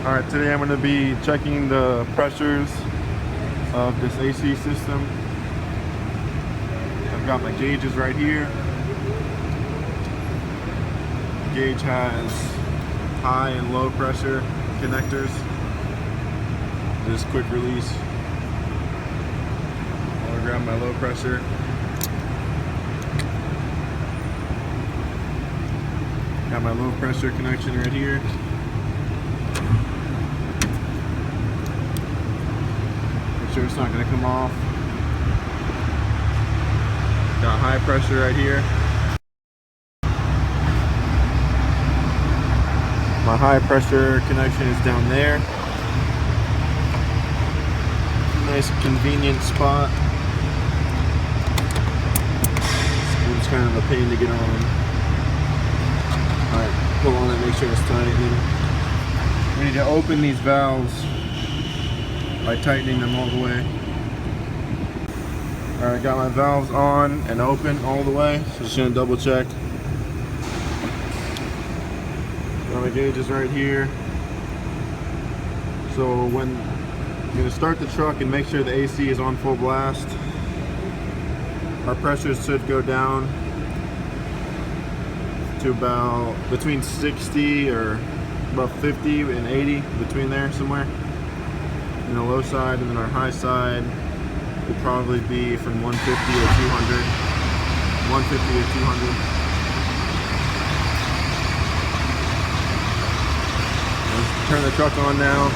Alright, today I'm going to be checking the pressures of this AC system. I've got my gauges right here. The gauge has high and low pressure connectors. This quick release. I'm going to grab my low pressure. Got my low pressure connection right here. Make sure it's not going to come off. Got high pressure right here. My high pressure connection is down there. Nice convenient spot. It's kind of a pain to get on. Alright, pull on it, make sure it's tight. We need to open these valves by tightening them all the way. Alright, got my valves on and open all the way. So just gonna double check. Got my gauges right here. So when I'm gonna start the truck and make sure the AC is on full blast, our pressures should go down to about between 60 or about 50 and 80, between there somewhere. And the low side, and then our high side will probably be from 150 to 200. 150 to 200. Let's turn the truck on now.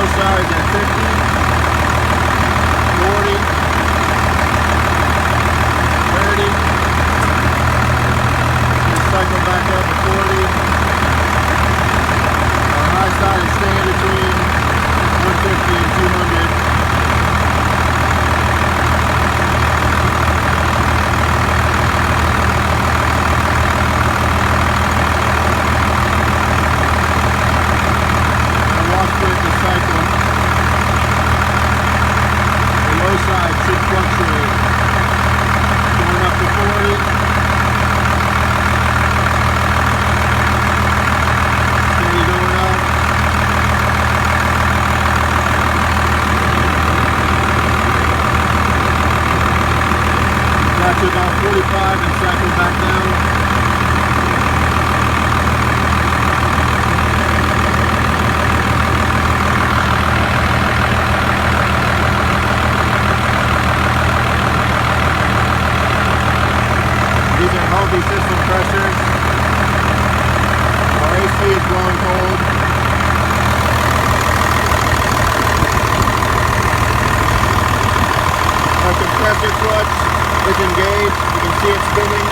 Size at 50, 40, 30. Let's cycle back up to 40. Our high side is staying between 150 and 200. Side should fluctuate, going up to 40, steady going up, got to about 45 and cycle back down. These are healthy system pressures. Our AC is blowing cold. Our compressor clutch is engaged. You can see it spinning.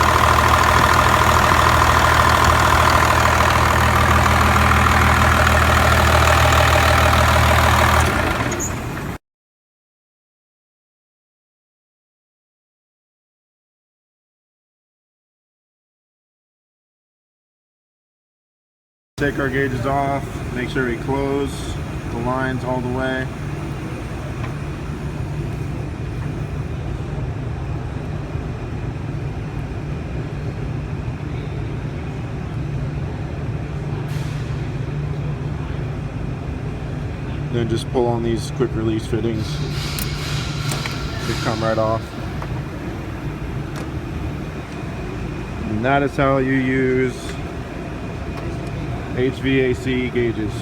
Take our gauges off, make sure we close the lines all the way. Then just pull on these quick release fittings. They come right off. And that is how you use HVAC gauges.